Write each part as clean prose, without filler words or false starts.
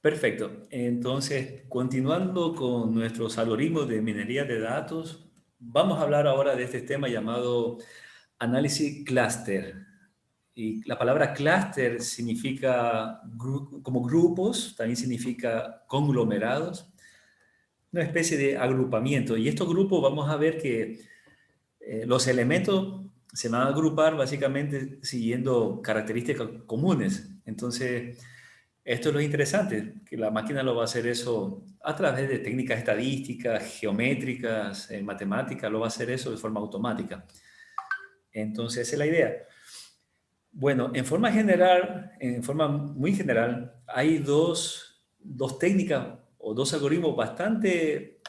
Perfecto. Entonces, continuando con nuestros algoritmos de minería de datos, vamos a hablar ahora de este tema llamado análisis clúster. Y la palabra clúster significa como grupos, también significa conglomerados, una especie de agrupamiento. Y estos grupos vamos a ver que los elementos se van a agrupar básicamente siguiendo características comunes. Entonces, esto es lo interesante, que la máquina lo va a hacer eso a través de técnicas estadísticas, geométricas, matemáticas, lo va a hacer eso de forma automática. Entonces, esa es la idea. Bueno, en forma general, en forma muy general, hay dos técnicas o dos algoritmos bastante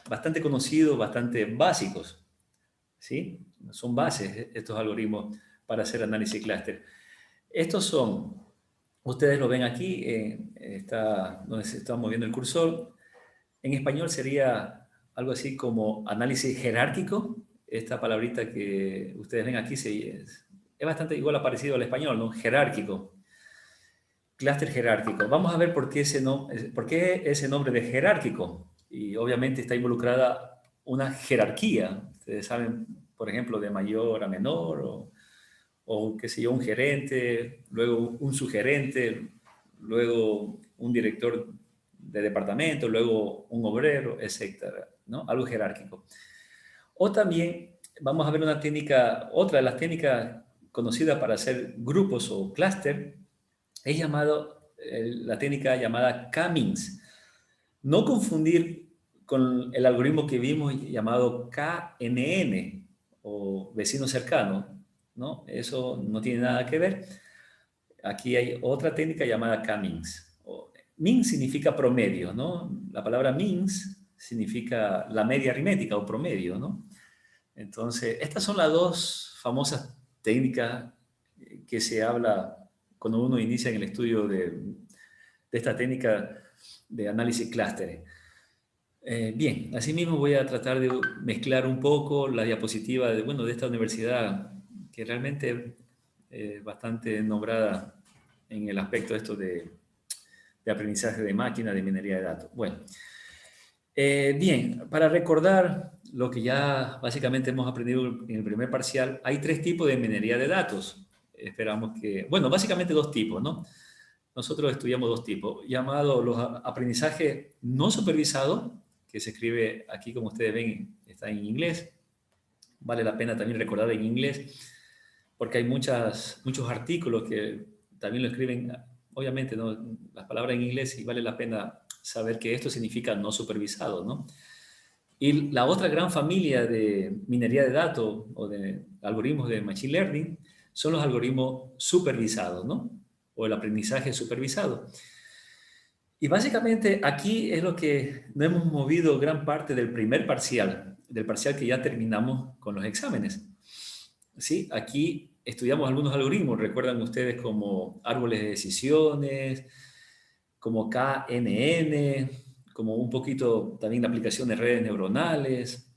conocidos, bastante básicos, ¿sí? Son bases estos algoritmos para hacer análisis clúster. Estos son, ustedes lo ven aquí, está donde se está moviendo el cursor. En español sería algo así como análisis jerárquico. Esta palabrita que ustedes ven aquí es bastante igual parecido al español, ¿no? Jerárquico. Clúster jerárquico. Vamos a ver por qué ese nombre de jerárquico. Y obviamente está involucrada una jerarquía. Ustedes saben, por ejemplo, de mayor a menor o qué sé yo, un gerente, luego un subgerente, luego un director de departamento, luego un obrero, etcétera, ¿no? Algo jerárquico. O también vamos a ver una técnica, otra de las técnicas conocidas para hacer grupos o clúster, es la técnica llamada K-means. No confundir con el algoritmo que vimos llamado KNN o vecino cercano, ¿no? Eso no tiene nada que ver. Aquí hay otra técnica llamada K-means. Mean significa promedio, ¿no? La palabra means significa la media aritmética o promedio, ¿no? Entonces, estas son las dos famosas técnicas que se habla cuando uno inicia en el estudio de esta técnica de análisis clústeres. Bien, asimismo voy a tratar de mezclar un poco la diapositiva de esta universidad que realmente es bastante nombrada en el aspecto esto de aprendizaje de máquina, de minería de datos. Bueno, bien, para recordar lo que ya básicamente hemos aprendido en el primer parcial, hay tres tipos de minería de datos. Esperamos que, bueno, básicamente dos tipos, ¿no? Nosotros estudiamos dos tipos, llamados los aprendizaje no supervisado, que se escribe aquí, como ustedes ven, está en inglés. Vale la pena también recordar en inglés, porque hay muchos artículos que también lo escriben, obviamente, ¿no? Las palabras en inglés y vale la pena saber que esto significa no supervisado, ¿no? Y la otra gran familia de minería de datos o de algoritmos de Machine Learning son los algoritmos supervisados, ¿no? O el aprendizaje supervisado. Y básicamente aquí es lo que no hemos movido gran parte del primer parcial, del parcial que ya terminamos con los exámenes. ¿Sí? Aquí estudiamos algunos algoritmos, recuerdan ustedes como árboles de decisiones, como KNN, como un poquito también la aplicación de redes neuronales,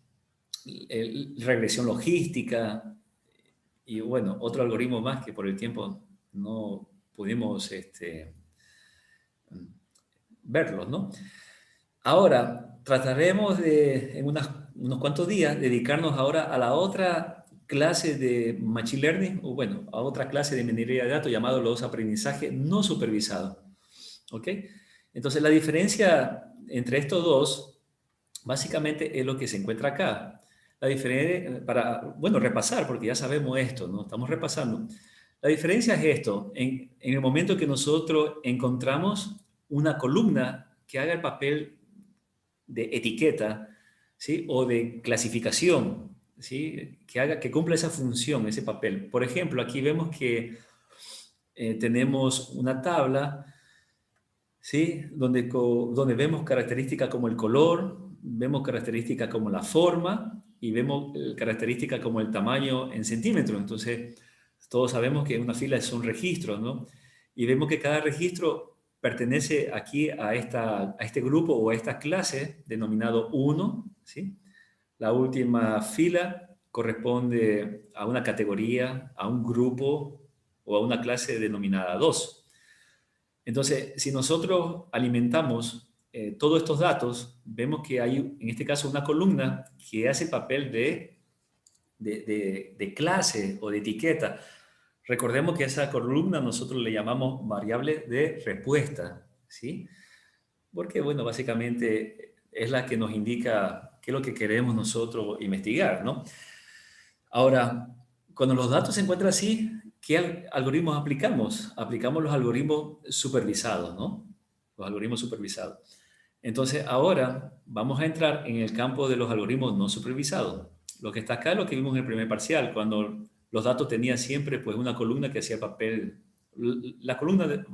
regresión logística y bueno, otro algoritmo más que por el tiempo no pudimos verlos, ¿no? Ahora, trataremos en unos cuantos días, dedicarnos ahora a la otra clase de Machine Learning, o bueno, a otra clase de minería de datos llamado los aprendizajes no supervisados. ¿Ok? Entonces, la diferencia entre estos dos, básicamente es lo que se encuentra acá. La diferencia, bueno, repasar, porque ya sabemos esto, ¿no? Estamos repasando. La diferencia es esto, en el momento que nosotros encontramos una columna que haga el papel de etiqueta, ¿sí? O de clasificación, ¿sí? Que cumpla esa función, ese papel. Por ejemplo, aquí vemos que tenemos una tabla, ¿sí? Donde vemos características como el color, vemos características como la forma y vemos características como el tamaño en centímetros. Entonces, todos sabemos que una fila es un registro, ¿no? Y vemos que cada registro pertenece aquí a este grupo o a esta clase denominado 1, ¿sí? La última fila corresponde a una categoría, a un grupo o a una clase denominada 2. Entonces, si nosotros alimentamos todos estos datos, vemos que hay, en este caso, una columna que hace papel de clase o de etiqueta. Recordemos que a esa columna nosotros le llamamos variable de respuesta, ¿sí? Porque, bueno, básicamente es la que nos indica qué es lo que queremos nosotros investigar, ¿no? Ahora, cuando los datos se encuentran así, ¿qué algoritmos aplicamos? Aplicamos los algoritmos supervisados, ¿no? Los algoritmos supervisados. Entonces, ahora vamos a entrar en el campo de los algoritmos no supervisados. Lo que está acá es lo que vimos en el primer parcial, cuando los datos tenían siempre pues, una columna que hacía papel, la columna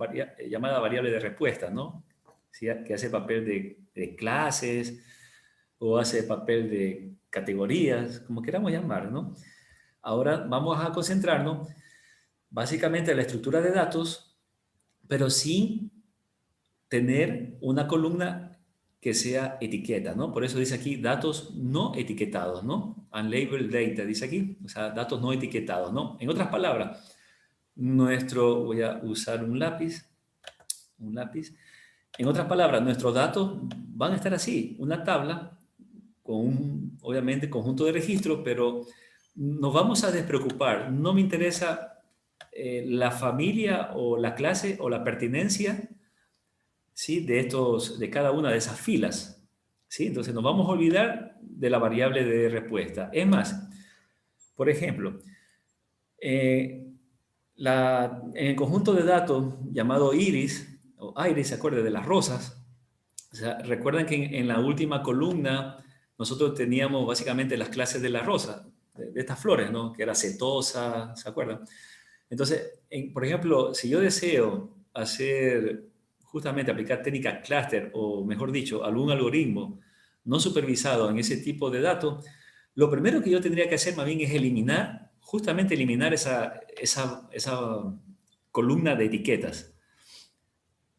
llamada variable de respuesta, ¿no? ¿Sí? Que hace papel de clases o hace papel de categorías, como queramos llamar, ¿no? Ahora vamos a concentrarnos básicamente en la estructura de datos, pero sin tener una columna que sea etiqueta, ¿no? Por eso dice aquí datos no etiquetados, ¿no? Unlabeled data, dice aquí, o sea, datos no etiquetados, ¿no? En otras palabras, voy a usar un lápiz. En otras palabras, nuestros datos van a estar así, una tabla con un, obviamente, conjunto de registros, pero nos vamos a despreocupar. No me interesa la familia o la clase o la pertinencia, ¿sí? De cada una de esas filas, ¿sí? Entonces nos vamos a olvidar de la variable de respuesta. Es más, por ejemplo, en el conjunto de datos llamado iris, o iris, ¿se acuerda? De las rosas. O sea, recuerdan que en la última columna nosotros teníamos básicamente las clases de la rosa, de estas flores, ¿no? Que era setosa, ¿se acuerdan? Entonces, por ejemplo, si yo deseo hacer, justamente aplicar técnicas cluster, o mejor dicho, algún algoritmo no supervisado en ese tipo de datos, lo primero que yo tendría que hacer más bien es eliminar, justamente eliminar esa columna de etiquetas.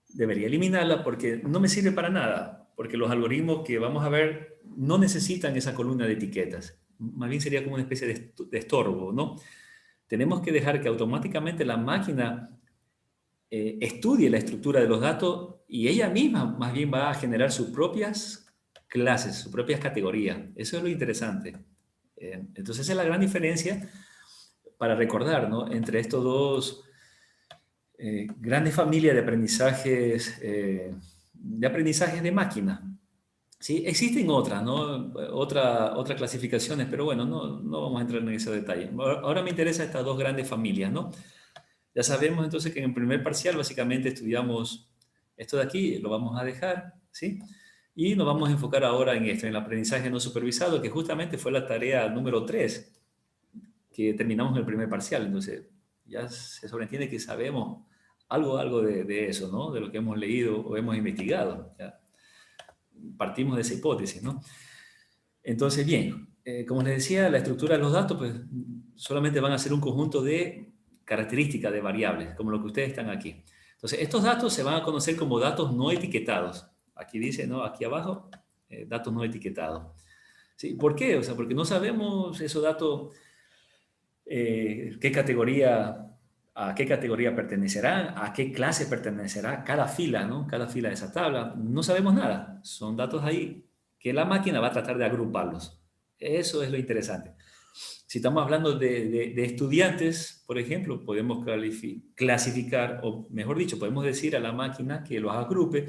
Debería eliminarla porque no me sirve para nada, porque los algoritmos que vamos a ver no necesitan esa columna de etiquetas. Más bien sería como una especie de estorbo, ¿no? Tenemos que dejar que automáticamente la máquina estudie la estructura de los datos y ella misma más bien va a generar sus propias clases, sus propias categorías. Eso es lo interesante. Entonces esa es la gran diferencia para recordar, ¿no? Entre estos dos grandes familias de aprendizajes de máquina. ¿Sí? Existen otras, ¿no? Otras clasificaciones, pero bueno, no vamos a entrar en ese detalle. Ahora me interesan estas dos grandes familias, ¿no? Ya sabemos entonces que en el primer parcial básicamente estudiamos esto de aquí, lo vamos a dejar, ¿sí? Y nos vamos a enfocar ahora en esto, en el aprendizaje no supervisado, que justamente fue la tarea número 3 que terminamos en el primer parcial. Entonces, ya se sobreentiende que sabemos algo de eso, ¿no? De lo que hemos leído o hemos investigado. Ya partimos de esa hipótesis, ¿no? Entonces, bien, como les decía, la estructura de los datos, pues solamente van a ser un conjunto de características de variables, como lo que ustedes están aquí. Entonces, estos datos se van a conocer como datos no etiquetados. Aquí dice, ¿no? Aquí abajo, datos no etiquetados. ¿Sí? ¿Por qué? O sea, porque no sabemos esos datos, a qué categoría pertenecerán, a qué clase pertenecerá cada fila, ¿no? Cada fila de esa tabla. No sabemos nada. Son datos ahí que la máquina va a tratar de agruparlos. Eso es lo interesante. Si estamos hablando de estudiantes, por ejemplo, podemos clasificar, o mejor dicho, podemos decir a la máquina que los agrupe.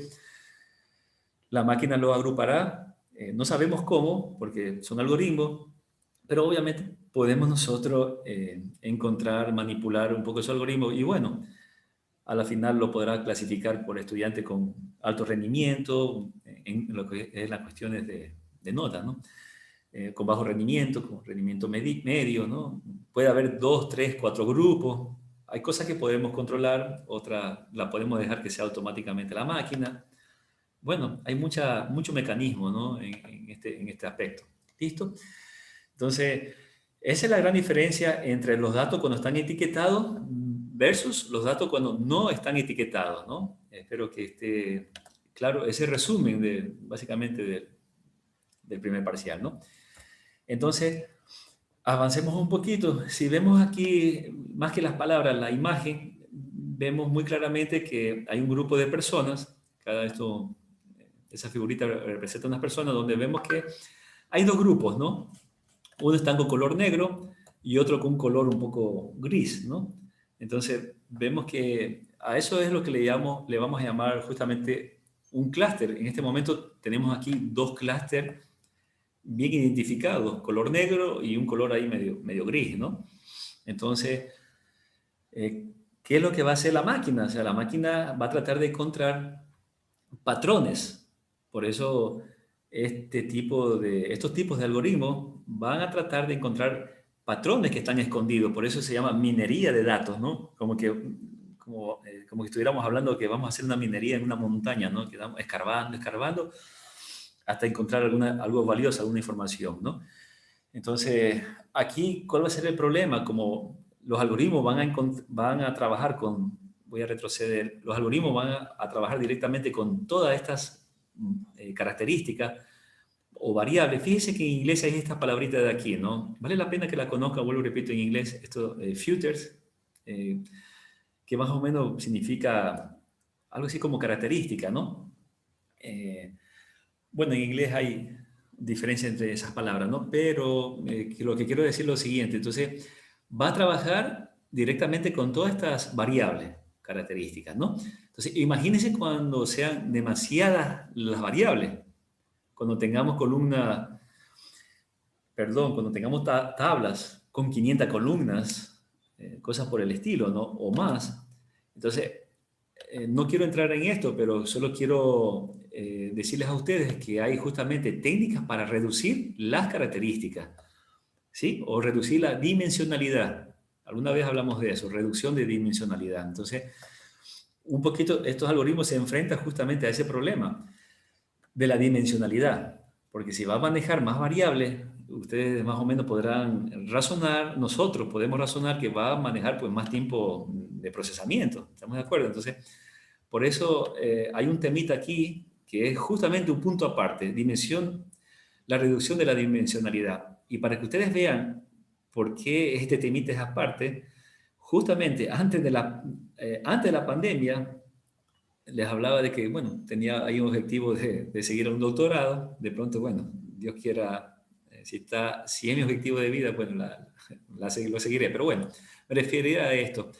La máquina los agrupará, no sabemos cómo, porque son algoritmos, pero obviamente podemos nosotros encontrar, manipular un poco ese algoritmo y bueno, a la final lo podrá clasificar por estudiantes con alto rendimiento, en lo que es las cuestiones de notas, ¿no? Con bajo rendimiento, con rendimiento medio, ¿no? Puede haber 2, 3, 4 grupos. Hay cosas que podemos controlar, otras la podemos dejar que sea automáticamente la máquina. Bueno, hay mucho mecanismo, ¿no? En este aspecto. ¿Listo? Entonces, esa es la gran diferencia entre los datos cuando están etiquetados versus los datos cuando no están etiquetados, ¿no? Espero que esté claro ese resumen básicamente del primer parcial, ¿no? Entonces, avancemos un poquito. Si vemos aquí, más que las palabras, la imagen, vemos muy claramente que hay un grupo de personas, esa figurita representa unas personas donde vemos que hay dos grupos, ¿no? Uno está con color negro y otro con un color un poco gris, ¿no? Entonces, vemos que a eso es lo que le vamos a llamar justamente un clúster. En este momento tenemos aquí dos clústeres bien identificados, color negro y un color ahí medio gris, ¿no? Entonces, ¿qué es lo que va a hacer la máquina? O sea, la máquina va a tratar de encontrar patrones. Por eso, estos tipos de algoritmos van a tratar de encontrar patrones que están escondidos. Por eso se llama minería de datos, ¿no? Como que estuviéramos hablando que vamos a hacer una minería en una montaña, ¿no? Que vamos escarbando, escarbando, hasta encontrar algo valioso, alguna información, ¿no? Entonces, aquí, ¿cuál va a ser el problema? Como los algoritmos van a trabajar voy a retroceder, los algoritmos van a trabajar directamente con todas estas características o variables. Fíjese que en inglés hay estas palabritas de aquí, ¿no? Vale la pena que la conozca, vuelvo y repito en inglés, esto, futures, que más o menos significa algo así como característica, ¿no? Eh, bueno, en inglés hay diferencia entre esas palabras, ¿no? Pero lo que quiero decir es lo siguiente. Entonces, va a trabajar directamente con todas estas variables características, ¿no? Entonces, imagínense cuando sean demasiadas las variables, cuando tengamos cuando tengamos tablas con 500 columnas, cosas por el estilo, ¿no? O más. Entonces, no quiero entrar en esto, pero solo quiero decirles a ustedes que hay justamente técnicas para reducir las características, ¿sí? O reducir la dimensionalidad. Alguna vez hablamos de eso, reducción de dimensionalidad. Entonces, un poquito, estos algoritmos se enfrentan justamente a ese problema de la dimensionalidad, porque si va a manejar más variables, ustedes más o menos podrán razonar, nosotros podemos razonar que va a manejar pues más tiempo de procesamiento, ¿estamos de acuerdo? Entonces, por eso hay un temita aquí que es justamente un punto aparte, la reducción de la dimensionalidad. Y para que ustedes vean por qué este temita es aparte, justamente antes de la pandemia, les hablaba de que, bueno, tenía ahí un objetivo de seguir un doctorado. De pronto, bueno, Dios quiera, si es mi objetivo de vida, bueno, lo seguiré. Pero bueno, me refería a esto,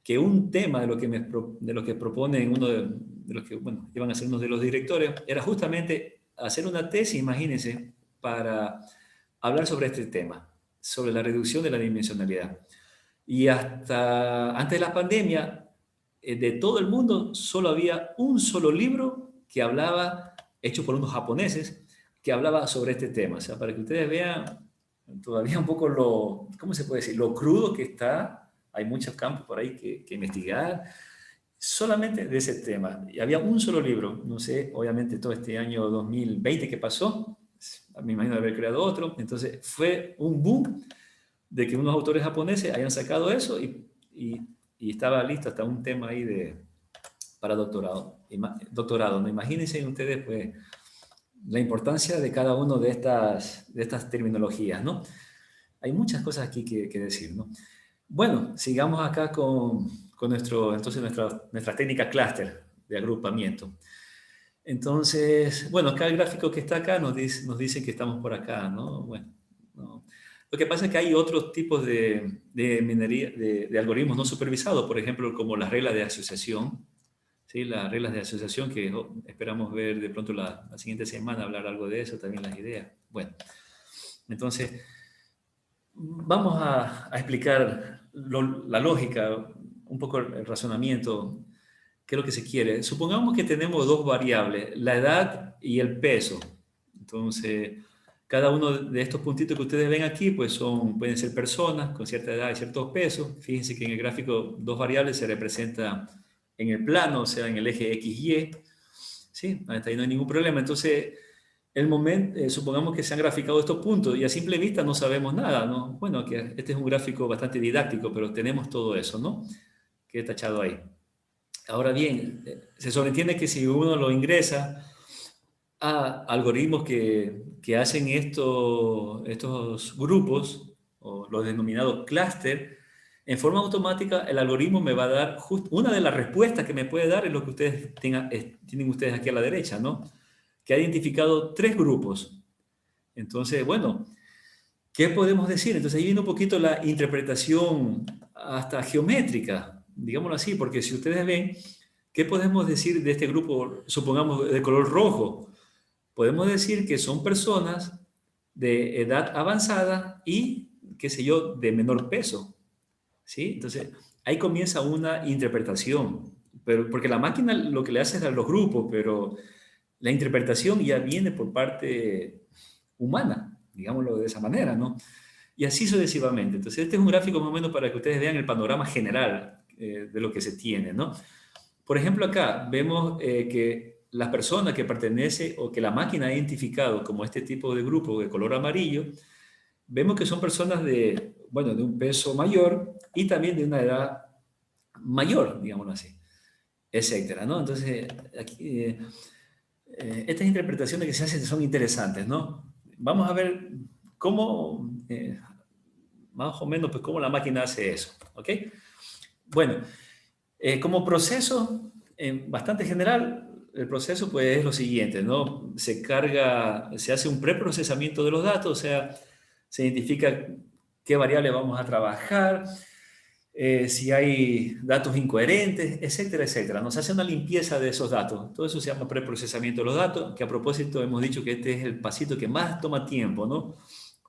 que un tema de lo que proponen de los que, bueno, iban a ser uno de los directores, era justamente hacer una tesis, imagínense, para hablar sobre este tema, sobre la reducción de la dimensionalidad. Y hasta antes de la pandemia, de todo el mundo, solo había un solo libro que hablaba, hecho por unos japoneses, que hablaba sobre este tema. O sea, para que ustedes vean todavía un poco ¿cómo se puede decir? Lo crudo que está. Hay muchos campos por ahí que investigar solamente de ese tema. Y había un solo libro. No sé, obviamente todo este año 2020 que pasó, me imagino de haber creado otro. Entonces fue un boom de que unos autores japoneses hayan sacado eso y estaba listo hasta un tema ahí para doctorado. Doctorado, ¿no? Imagínense ustedes, pues, la importancia de cada uno de estas terminologías, ¿no? Hay muchas cosas aquí que decir, ¿no? Bueno, sigamos acá con nuestra técnica clúster de agrupamiento. Entonces, bueno, acá el gráfico que está acá nos dice que estamos por acá, ¿no? Bueno, no. Lo que pasa es que hay otros tipos de minería, de algoritmos no supervisados, por ejemplo, como las reglas de asociación, ¿sí? Las reglas de asociación que esperamos ver de pronto la siguiente semana, hablar algo de eso, también las ideas. Bueno, entonces, vamos a explicar la lógica, un poco el razonamiento, qué es lo que se quiere. Supongamos que tenemos dos variables, la edad y el peso. Entonces, cada uno de estos puntitos que ustedes ven aquí, pues pueden ser personas con cierta edad y ciertos pesos. Fíjense que en el gráfico dos variables se representan en el plano, o sea, en el eje X, Y. ¿Sí? Hasta ahí no hay ningún problema. Entonces, supongamos que se han graficado estos puntos y a simple vista no sabemos nada, ¿no? Bueno, que este es un gráfico bastante didáctico, pero tenemos todo eso, ¿no? Que he tachado ahí. Ahora bien, se sobreentiende que si uno lo ingresa a algoritmos que hacen estos grupos, o los denominados clúster, en forma automática el algoritmo me va a dar justo una de las respuestas que me puede dar es lo que ustedes tienen ustedes aquí a la derecha, ¿no? Que ha identificado 3 grupos. Entonces, bueno, ¿qué podemos decir? Entonces ahí viene un poquito la interpretación hasta geométrica, digámoslo así, porque si ustedes ven, ¿qué podemos decir de este grupo, supongamos, de color rojo? Podemos decir que son personas de edad avanzada y, qué sé yo, de menor peso, ¿sí? Entonces, ahí comienza una interpretación, pero, porque la máquina lo que le hace es dar los grupos, pero la interpretación ya viene por parte humana, digámoslo de esa manera, ¿no? Y así sucesivamente. Entonces, este es un gráfico más o menos para que ustedes vean el panorama general de lo que se tiene, ¿no? Por ejemplo, acá vemos que las personas que pertenecen o que la máquina ha identificado como este tipo de grupo de color amarillo, vemos que son personas de, bueno, de un peso mayor y también de una edad mayor, digámoslo así, etcétera, ¿no? Entonces, aquí, estas interpretaciones que se hacen son interesantes, ¿no? Vamos a ver cómo, más o menos, pues cómo la máquina hace eso, ¿ok? Bueno, como proceso, bastante general, el proceso pues es lo siguiente, ¿no? Se carga, se hace un preprocesamiento de los datos, o sea, se identifica qué variable vamos a trabajar, si hay datos incoherentes, etcétera, etcétera. Nos hace una limpieza de esos datos. Todo eso se llama preprocesamiento de los datos, que a propósito hemos dicho que este es el pasito que más toma tiempo, ¿no?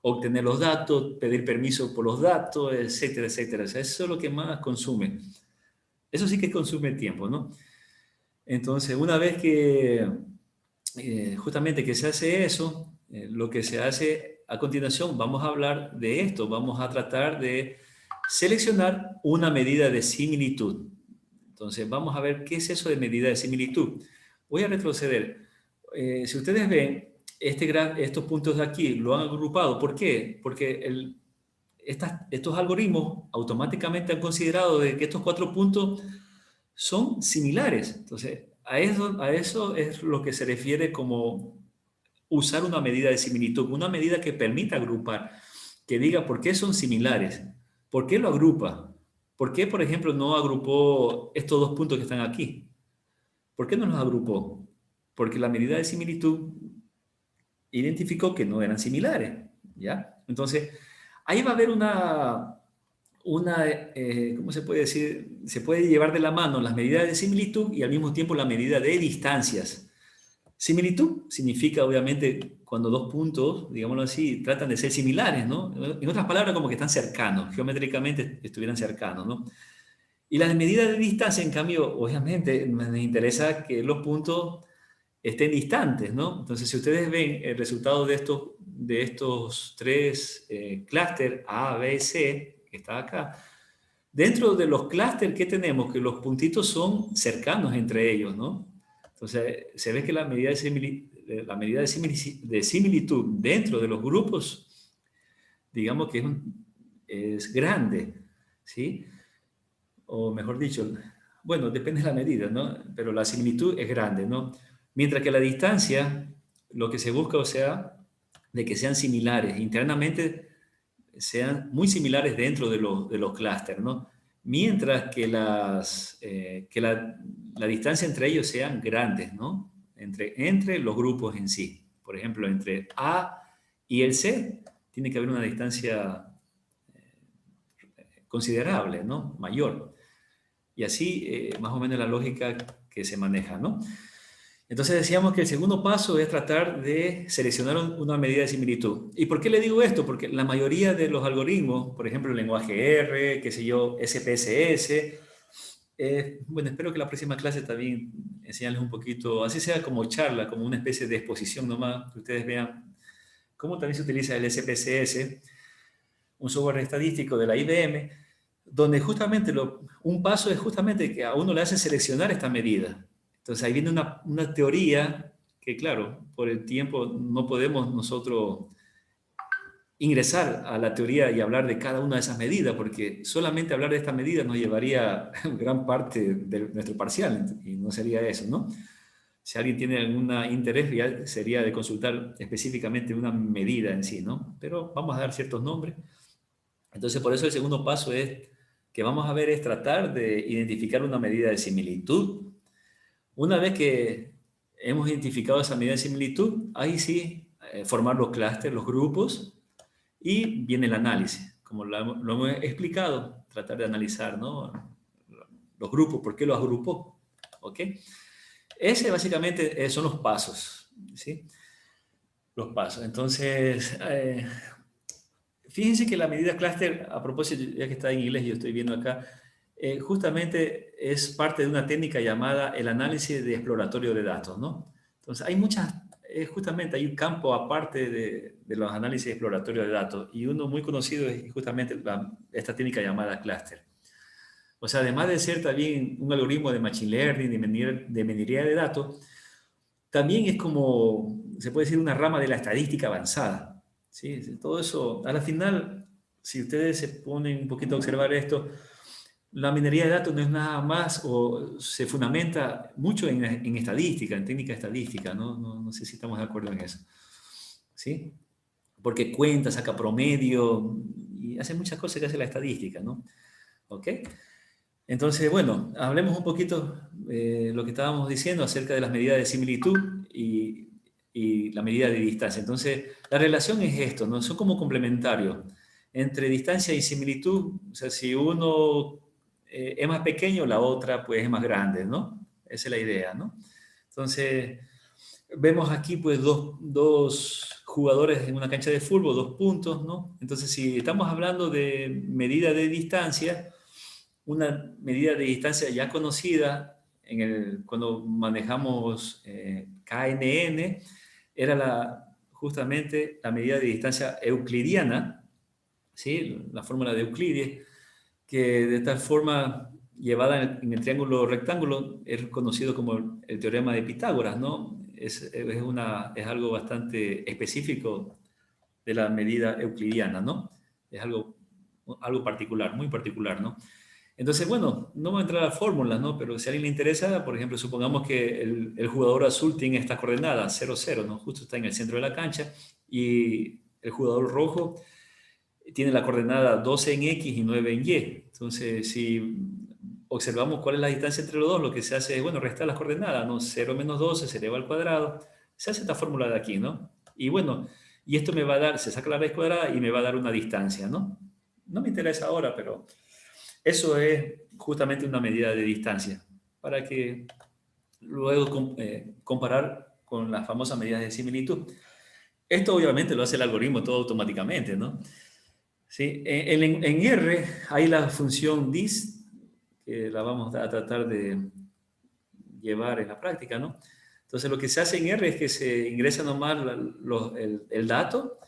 Obtener los datos, pedir permiso por los datos, etcétera, etcétera. O sea, eso es lo que más consume. Eso sí que consume tiempo, ¿no? Entonces, una vez que justamente que se hace eso, lo que se hace a continuación, vamos a hablar de esto, vamos a tratar de seleccionar una medida de similitud. Entonces, vamos a ver qué es eso de medida de similitud. Voy a retroceder. Si ustedes ven, estos puntos de aquí lo han agrupado. ¿Por qué? Porque estos algoritmos automáticamente han considerado de que estos 4 puntos son similares. Entonces, a eso es lo que se refiere como usar una medida de similitud, una medida que permita agrupar, que diga por qué son similares, por qué lo agrupa, por qué, por ejemplo, no agrupó estos 2 puntos que están aquí. ¿Por qué no los agrupó? Porque la medida de similitud identificó que no eran similares, ¿ya? Entonces, ahí va a haber ¿cómo se puede decir? Se puede llevar de la mano las medidas de similitud y al mismo tiempo la medida de distancias. Similitud significa, obviamente, cuando 2 puntos, digámoslo así, tratan de ser similares, ¿no? En otras palabras, como que están cercanos, geométricamente estuvieran cercanos, ¿no? Y las medidas de distancia, en cambio, obviamente, me interesa que los puntos estén distantes, ¿no? Entonces, si ustedes ven el resultado de estos 3 clústeres A, B, C, que está acá, dentro de los clústeres que tenemos, que los puntitos son cercanos entre ellos, ¿no? Entonces, se ve que la medida de similitud dentro de los grupos, digamos que es grande, ¿sí? O mejor dicho, bueno, depende de la medida, ¿no? Pero la similitud es grande, ¿no? Mientras que la distancia, lo que se busca, o sea, de que sean similares, internamente sean muy similares dentro de los clústeres, ¿no? Mientras que la distancia entre ellos sean grandes, ¿no? Entre los grupos en sí. Por ejemplo, entre A y el C tiene que haber una distancia considerable, ¿no? Mayor. Y así, más o menos la lógica que se maneja, ¿no? Entonces decíamos que el segundo paso es tratar de seleccionar una medida de similitud. ¿Y por qué le digo esto? Porque la mayoría de los algoritmos, por ejemplo, el lenguaje R, qué sé yo, SPSS, bueno, espero que la próxima clase también enseñarles un poquito, así sea como charla, como una especie de exposición nomás, que ustedes vean cómo también se utiliza el SPSS, un software estadístico de la IBM, donde justamente un paso es justamente que a uno le hace seleccionar esta medida. Entonces ahí viene una teoría que, claro, por el tiempo no podemos nosotros ingresar a la teoría y hablar de cada una de esas medidas, porque solamente hablar de estas medidas nos llevaría gran parte de nuestro parcial y no sería eso, ¿no? Si alguien tiene algún interés, ya sería de consultar específicamente una medida en sí, ¿no? Pero vamos a dar ciertos nombres. Entonces, por eso el segundo paso es que vamos a ver es tratar de identificar una medida de similitud. Una vez que hemos identificado esa medida de similitud, ahí sí, formar los clústeres, los grupos, y viene el análisis. Como lo hemos explicado, tratar de analizar, ¿no? Los grupos, ¿por qué los agrupó? ¿Ok? Ese básicamente son los pasos, ¿sí? Los pasos. Entonces, fíjense que la medida clúster, a propósito, ya que está en inglés, yo estoy viendo acá, justamente es parte de una técnica llamada el análisis de exploratorio de datos, ¿no? Entonces, hay muchas, justamente hay un campo aparte de los análisis exploratorios de datos, y uno muy conocido es justamente esta técnica llamada clúster. O sea, además de ser también un algoritmo de machine learning, de minería de datos, también es como, se puede decir, una rama de la estadística avanzada. ¿Sí? Todo eso, a la final, si ustedes se ponen un poquito a observar esto, la minería de datos no es nada más o se fundamenta mucho en estadística, en técnica estadística, ¿no? No sé si estamos de acuerdo en eso. ¿Sí? Porque cuenta, saca promedio y hace muchas cosas que hace la estadística, ¿no? ¿Ok? Entonces, bueno, hablemos un poquito de lo que estábamos diciendo acerca de las medidas de similitud y la medida de distancia. Entonces, la relación es esto, ¿no? Son como complementarios. Entre distancia y similitud, o sea, si uno es más pequeño, la otra pues es más grande, ¿no? Esa es la idea, ¿no? Entonces, vemos aquí pues dos jugadores en una cancha de fútbol, 2 puntos, ¿no? Entonces, si estamos hablando de medida de distancia, una medida de distancia ya conocida cuando manejamos KNN, era justamente la medida de distancia euclidiana, ¿sí? La fórmula de Euclides, que de tal forma llevada en el triángulo rectángulo es conocido como el teorema de Pitágoras, ¿no? Es algo bastante específico de la medida euclidiana, ¿no? Es algo particular, muy particular, ¿no? Entonces, bueno, no voy a entrar a fórmulas, ¿no? Pero si a alguien le interesa, por ejemplo, supongamos que el jugador azul tiene estas coordenadas, 0, 0, ¿no? Justo está en el centro de la cancha, y el jugador rojo tiene la coordenada 12 en X y 9 en Y. Entonces, si observamos cuál es la distancia entre los dos, lo que se hace es, bueno, restar las coordenadas, ¿no? 0 menos 12 se eleva al cuadrado. Se hace esta fórmula de aquí, ¿no? Y bueno, y esto me va a dar, se saca la raíz cuadrada y me va a dar una distancia, ¿no? No me interesa ahora, pero eso es justamente una medida de distancia, para que luego comparar con las famosas medidas de similitud. Esto obviamente lo hace el algoritmo todo automáticamente, ¿no? Sí, en R hay la función dis, que la vamos a tratar de llevar en la práctica, ¿no? Entonces lo que se hace en R es que se ingresa nomás el dato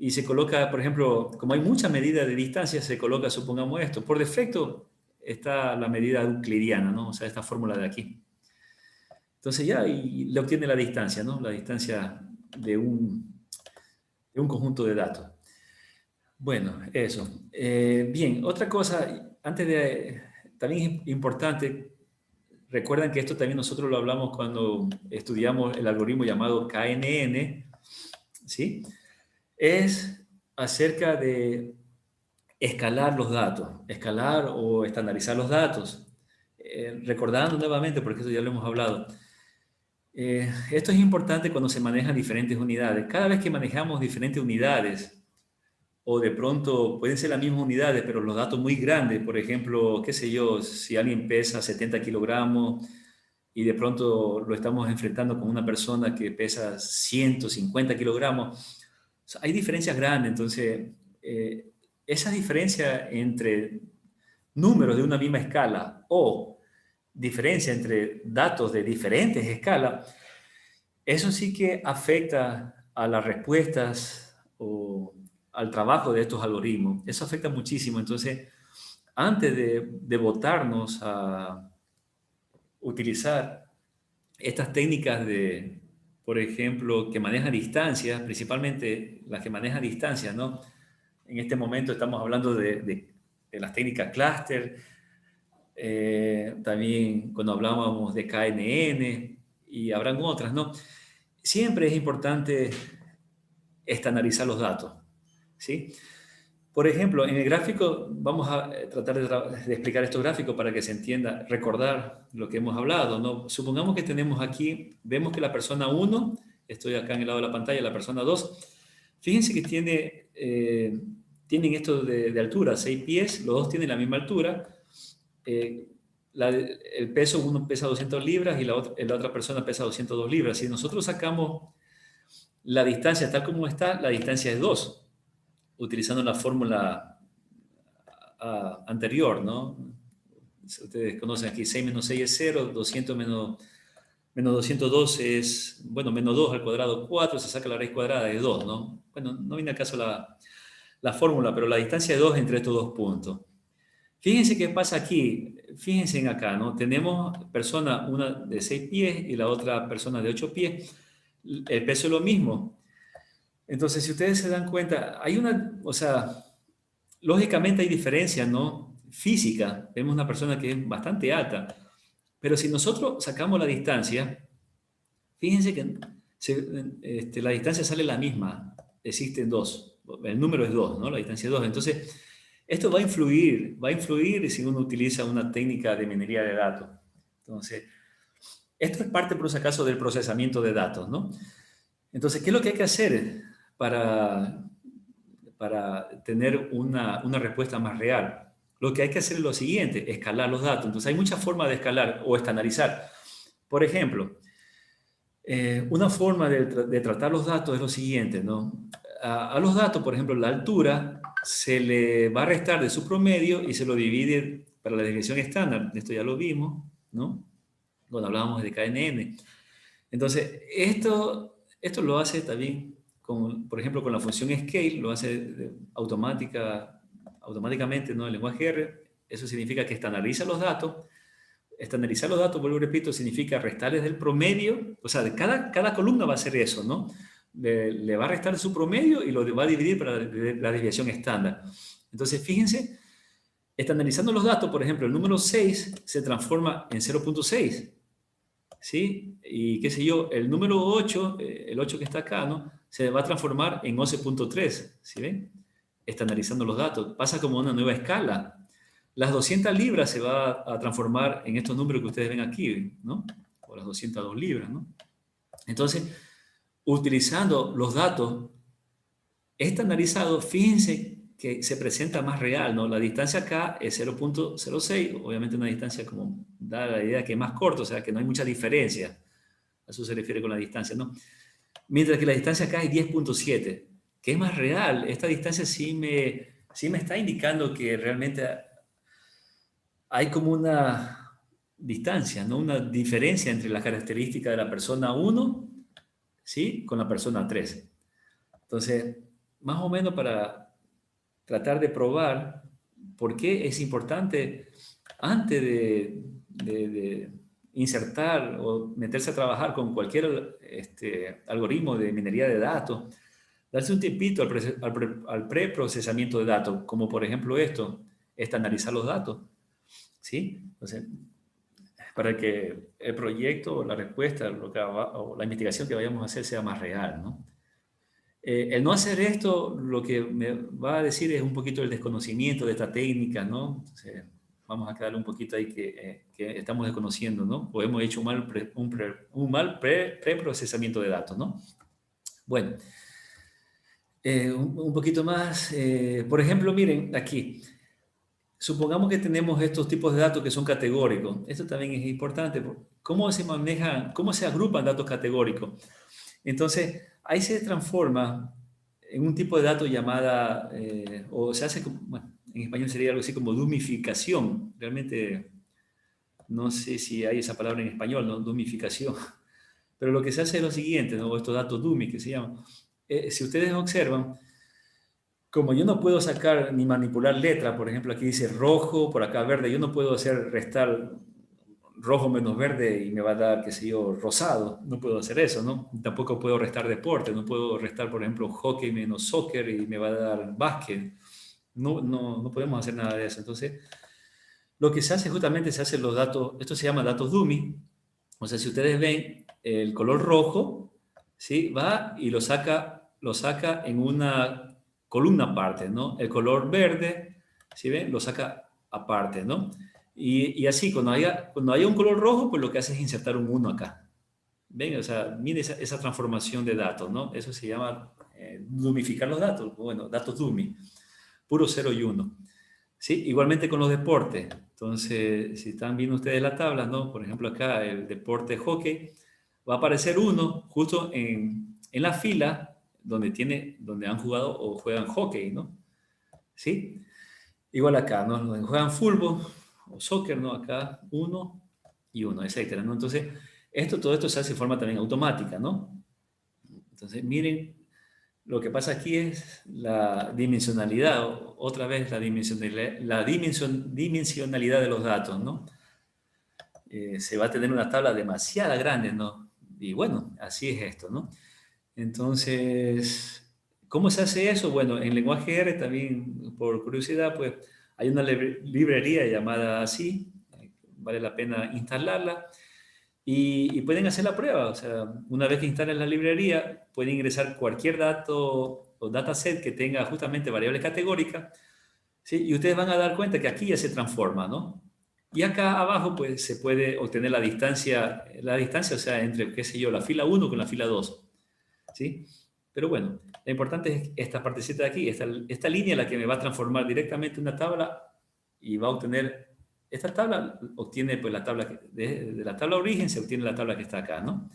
y se coloca, por ejemplo, como hay muchas medidas de distancia, se coloca, supongamos esto. Por defecto está la medida euclidiana, ¿no? O sea, esta fórmula de aquí. Entonces ya y le obtiene la distancia, ¿no? La distancia de un conjunto de datos. Bueno, eso. Bien, otra cosa, también es importante, recuerdan que esto también nosotros lo hablamos cuando estudiamos el algoritmo llamado KNN, ¿sí? Es acerca de escalar los datos, escalar o estandarizar los datos. Recordando nuevamente, porque eso ya lo hemos hablado, esto es importante cuando se manejan diferentes unidades. Cada vez que manejamos diferentes unidades, o de pronto pueden ser las mismas unidades, pero los datos muy grandes, por ejemplo, qué sé yo, si alguien pesa 70 kilogramos y de pronto lo estamos enfrentando con una persona que pesa 150 kilogramos, o sea, hay diferencias grandes. Entonces, esa diferencia entre números de una misma escala o diferencia entre datos de diferentes escalas, eso sí que afecta a las respuestas o al trabajo de estos algoritmos. Eso afecta muchísimo. Entonces, antes de botarnos a utilizar estas técnicas por ejemplo, que manejan distancias, principalmente las que manejan distancias, ¿no? En este momento estamos hablando de las técnicas cluster, también cuando hablábamos de KNN y habrán otras, ¿no? Siempre es importante estandarizar los datos, ¿sí? Por ejemplo, en el gráfico, vamos a tratar de explicar estos gráficos para que se entienda, recordar lo que hemos hablado, ¿no? Supongamos que tenemos aquí, vemos que la persona 1, estoy acá en el lado de la pantalla, la persona 2, fíjense que tienen esto de altura, 6 pies, los dos tienen la misma altura. eh, el peso, uno pesa 200 libras y la otra persona pesa 202 libras. Si nosotros sacamos la distancia tal como está, la distancia es 2, utilizando la fórmula anterior, ¿no? Ustedes conocen aquí, 6 menos 6 es 0, 200 menos 202 es, bueno, menos 2 al cuadrado 4, se saca la raíz cuadrada de 2, ¿no? Bueno, no viene acaso la fórmula, pero la distancia es 2 entre estos dos puntos. Fíjense qué pasa aquí, fíjense en acá, ¿no? Tenemos persona, una de 6 pies y la otra persona de 8 pies. El peso es lo mismo. Entonces, si ustedes se dan cuenta, hay una, o sea, lógicamente hay diferencias, ¿no? Física, vemos una persona que es bastante alta, pero si nosotros sacamos la distancia, fíjense que la distancia sale la misma, existen dos, el número es 2, ¿no? La distancia es 2. Entonces, esto va a influir si uno utiliza una técnica de minería de datos. Entonces, esto es parte, por si acaso, del procesamiento de datos, ¿no? Entonces, ¿qué es lo que hay que hacer para, para tener una respuesta más real? Lo que hay que hacer es lo siguiente, escalar los datos. Entonces, hay muchas formas de escalar o estandarizar. Por ejemplo, una forma de tratar los datos es lo siguiente, ¿no? A los datos, por ejemplo, la altura se le va a restar de su promedio y se lo divide para la desviación estándar. Esto ya lo vimos, ¿no? Cuando hablábamos de KNN. Entonces, esto lo hace también, por ejemplo, con la función scale, lo hace automáticamente, ¿no? El lenguaje R. Eso significa que estandariza los datos. Estandarizar los datos, vuelvo y repito, significa restarles del promedio, o sea, de cada columna va a ser eso, ¿no? Le va a restar su promedio y lo va a dividir para la desviación estándar. Entonces, fíjense, estandarizando los datos, por ejemplo, el número 6 se transforma en 0.6, ¿sí? Y qué sé yo, el número 8, el 8 que está acá, ¿no? Se va a transformar en 11.3, ¿sí ven? Estandarizando los datos. Pasa como una nueva escala. Las 200 libras se va a transformar en estos números que ustedes ven aquí, ¿no? O las 202 libras, ¿no? Entonces, utilizando los datos estandarizados, fíjense que se presenta más real, ¿no? La distancia acá es 0.06, obviamente una distancia como da la idea que es más corta, o sea, que no hay mucha diferencia. A eso se refiere con la distancia, ¿no? Mientras que la distancia acá es 10.7, que es más real. Esta distancia sí me está indicando que realmente hay como una distancia, ¿no? Una diferencia entre la característica de la persona 1, ¿sí? Con la persona 3. Entonces, más o menos para tratar de probar por qué es importante, antes de insertar o meterse a trabajar con cualquier algoritmo de minería de datos, darse un tiempito al preprocesamiento de datos, como por ejemplo esto, estandarizar los datos, ¿sí? Entonces, para que el proyecto o la respuesta o la investigación que vayamos a hacer sea más real, ¿no? El no hacer esto, lo que me va a decir es un poquito el desconocimiento de esta técnica, ¿no? Entonces, vamos a quedar un poquito ahí que estamos desconociendo, ¿no? O hemos hecho un mal preprocesamiento de datos, ¿no? Bueno, un poquito más. Por ejemplo, miren aquí. Supongamos que tenemos estos tipos de datos que son categóricos. Esto también es importante. ¿Cómo se manejan, cómo se agrupan datos categóricos? Entonces, ahí se transforma en un tipo de dato llamada, o se hace, bueno, en español sería algo así como dumificación. Realmente no sé si hay esa palabra en español, ¿no? Dumificación. Pero lo que se hace es lo siguiente, ¿no? Estos datos dummy que se llaman. Si ustedes observan, como yo no puedo sacar ni manipular letra, por ejemplo, aquí dice rojo, por acá verde, yo no puedo hacer restar rojo menos verde y me va a dar, qué sé yo, rosado. No puedo hacer eso, ¿no? Tampoco puedo restar deporte, no puedo restar, por ejemplo, hockey menos soccer y me va a dar básquet. No podemos hacer nada de eso. Entonces, lo que se hace justamente se hacen los datos, esto se llama datos dummy. O sea, si ustedes ven el color rojo, ¿sí? Va y lo saca en una columna aparte, ¿no? El color verde, ¿sí ven? Lo saca aparte, ¿no? Y así, cuando haya un color rojo, pues lo que hace es insertar un 1 acá. ¿Ven? O sea, mire esa transformación de datos, ¿no? Eso se llama dummificar los datos. Bueno, datos dummy, puro 0 y 1. ¿Sí? Igualmente con los deportes. Entonces, si están viendo ustedes la tabla, ¿no? Por ejemplo, acá el deporte hockey, va a aparecer uno justo en la fila donde han jugado o juegan hockey, ¿no? ¿Sí? Igual acá, ¿no? Donde juegan fútbol o soccer, ¿no? Acá uno y uno, etcétera, ¿no? Entonces, todo esto se hace de forma también automática, ¿no? Entonces, miren, lo que pasa aquí es la dimensionalidad, otra vez dimensionalidad de los datos, ¿no? Se va a tener una tabla demasiado grande, ¿no? Y bueno, así es esto, ¿no? Entonces, ¿cómo se hace eso? Bueno, en lenguaje R también, por curiosidad, pues hay una librería llamada así, vale la pena instalarla y pueden hacer la prueba. O sea, una vez que instalen la librería, pueden ingresar cualquier dato o dataset que tenga justamente variables categóricas, ¿sí? Y ustedes van a dar cuenta que aquí ya se transforma, ¿no? Y acá abajo, pues, se puede obtener la distancia, o sea, entre, qué sé yo, la fila 1 con la fila 2, ¿sí? Pero bueno, lo importante es esta partecita de aquí, esta línea la que me va a transformar directamente una tabla y va a obtener, esta tabla obtiene pues la tabla, de la tabla origen se obtiene la tabla que está acá, ¿no?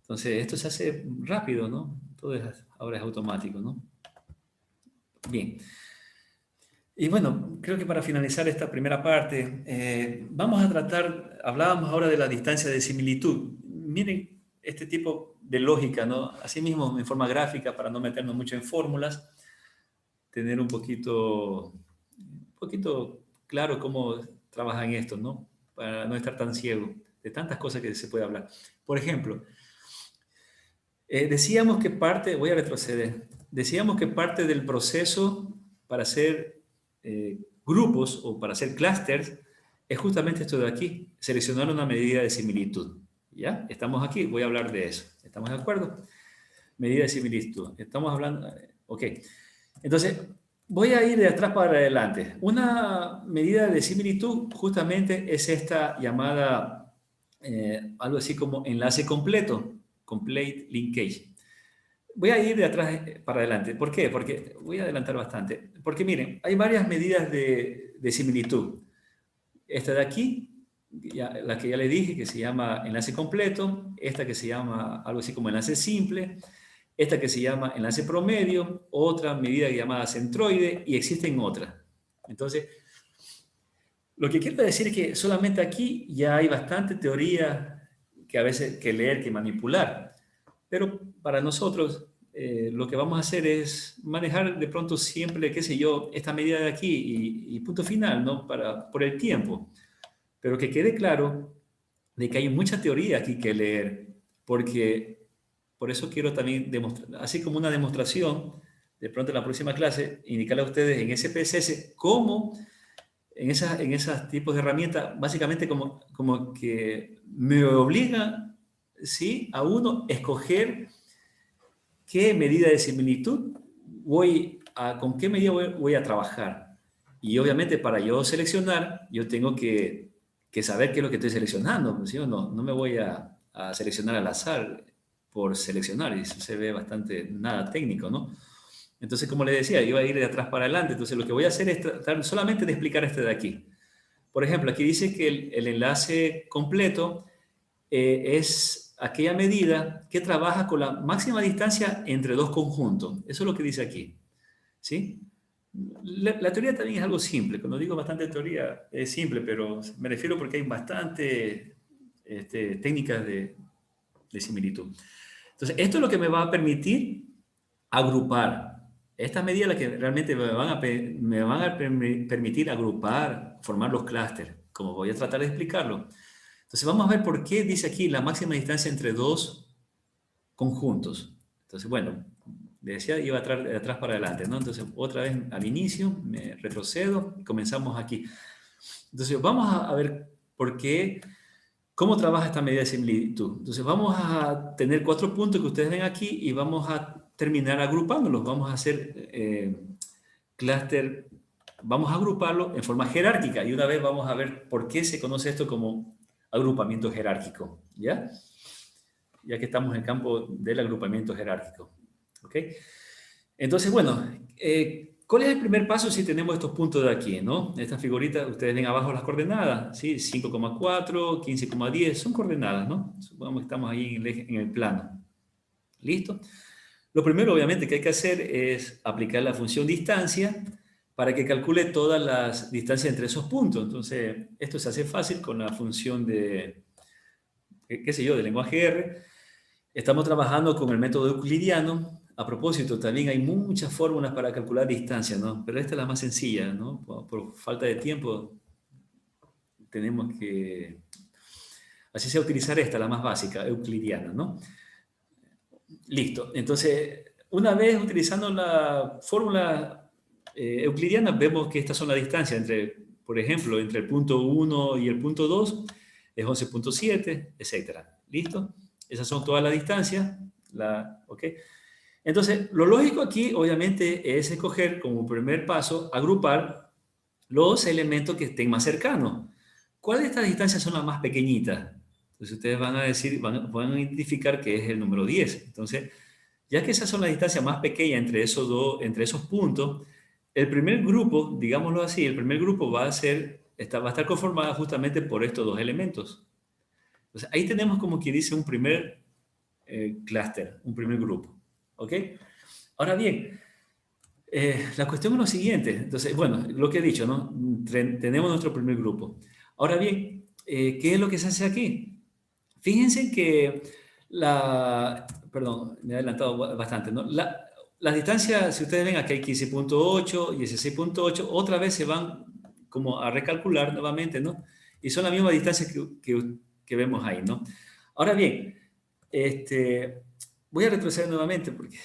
Entonces, esto se hace rápido, ¿no? Ahora es automático, ¿no? Bien. Y bueno, creo que para finalizar esta primera parte, vamos a tratar, hablábamos ahora de la distancia de similitud. Miren este tipo de lógica, ¿no? Asimismo, en forma gráfica, para no meternos mucho en fórmulas, tener un poquito claro cómo trabajan estos, ¿no? Para no estar tan ciego de tantas cosas que se puede hablar. Por ejemplo, decíamos que voy a retroceder, decíamos que parte del proceso para hacer grupos o para hacer clústeres es justamente esto de aquí, seleccionar una medida de similitud. ¿Ya? Estamos aquí, voy a hablar de eso. ¿Estamos de acuerdo? Medida de similitud. Estamos hablando, ok. Entonces, voy a ir de atrás para adelante. Una medida de similitud justamente es esta llamada, algo así como enlace completo, complete linkage. Voy a ir de atrás para adelante. ¿Por qué? Porque voy a adelantar bastante. Porque miren, hay varias medidas de similitud. Esta de aquí, la que ya le dije, que se llama enlace completo. Esta que se llama algo así como enlace simple. Esta que se llama enlace promedio. Otra medida llamada centroide. Y existen otras. Entonces, lo que quiero decir es que solamente aquí ya hay bastante teoría que a veces que leer, que manipular. Pero para nosotros lo que vamos a hacer es manejar de pronto siempre, qué sé yo, esta medida de aquí y punto final, ¿no? Por el tiempo. Pero que quede claro de que hay mucha teoría aquí que leer, porque por eso quiero también demostrar, así como una demostración, de pronto en la próxima clase, indicarle a ustedes en SPSS cómo en esos tipos de herramientas, básicamente como que me obliga, ¿sí? A uno escoger qué medida de similitud con qué medida voy a trabajar. Y obviamente para yo seleccionar, yo tengo que saber qué es lo que estoy seleccionando, ¿sí o no? No me voy a seleccionar al azar por seleccionar, y eso se ve bastante nada técnico, ¿no? Entonces, como les decía, iba a ir de atrás para adelante, entonces lo que voy a hacer es tratar solamente de explicar este de aquí. Por ejemplo, aquí dice que el enlace completo es aquella medida que trabaja con la máxima distancia entre dos conjuntos. Eso es lo que dice aquí. ¿Sí? La teoría también es algo simple. Cuando digo bastante teoría, es simple, pero me refiero porque hay bastante técnicas de similitud. Entonces, esto es lo que me va a permitir agrupar. Estas medidas las que realmente me van a permitir agrupar, formar los clústeres, como voy a tratar de explicarlo. Entonces vamos a ver por qué dice aquí la máxima distancia entre dos conjuntos. Entonces, bueno, le decía, iba de atrás para adelante, ¿no? Entonces, otra vez al inicio, me retrocedo y comenzamos aquí. Entonces, vamos a ver por qué, cómo trabaja esta medida de similitud. Entonces, vamos a tener 4 puntos que ustedes ven aquí y vamos a terminar agrupándolos. Vamos a hacer clúster, vamos a agruparlo en forma jerárquica. Y una vez vamos a ver por qué se conoce esto como agrupamiento jerárquico. ¿Ya? Ya que estamos en el campo del agrupamiento jerárquico. ¿Ok? Entonces, bueno, ¿cuál es el primer paso si tenemos estos puntos de aquí, ¿no? Esta figurita, ustedes ven abajo las coordenadas, ¿sí? 5,4, 15,10, son coordenadas, ¿no? Supongamos que estamos ahí en el plano. ¿Listo? Lo primero, obviamente, que hay que hacer es aplicar la función distancia para que calcule todas las distancias entre esos puntos. Entonces, esto se hace fácil con la función de, qué sé yo, de lenguaje R. Estamos trabajando con el método euclidiano. A propósito, también hay muchas fórmulas para calcular distancia, ¿no? Pero esta es la más sencilla, ¿no? Por falta de tiempo, tenemos que, así sea, utilizar esta, la más básica, euclidiana, ¿no? Listo. Entonces, una vez utilizando la fórmula euclidiana, vemos que estas son las distancias entre, por ejemplo, entre el punto 1 y el punto 2, es 11,7, etcétera. ¿Listo? Esas son todas las distancias. ¿Ok? Entonces, lo lógico aquí, obviamente, es escoger como primer paso, agrupar los elementos que estén más cercanos. ¿Cuáles de estas distancias son las más pequeñitas? Entonces, ustedes van a decir, van a identificar que es el número 10. Entonces, ya que esas son las distancias más pequeñas entre esos puntos, el primer grupo, digámoslo así, el primer grupo va a estar conformado justamente por estos dos elementos. Entonces, ahí tenemos como que dice un primer clúster, un primer grupo. ¿Ok? Ahora bien, la cuestión es lo siguiente. Entonces, bueno, lo que he dicho, ¿no? Tenemos nuestro primer grupo. Ahora bien, ¿qué es lo que se hace aquí? Fíjense que perdón, me he adelantado bastante, ¿no? Las distancias, si ustedes ven aquí hay 15,8, 16,8, otra vez se van como a recalcular nuevamente, ¿no? Y son la misma distancia que vemos ahí, ¿no? Ahora bien, voy a retroceder nuevamente porque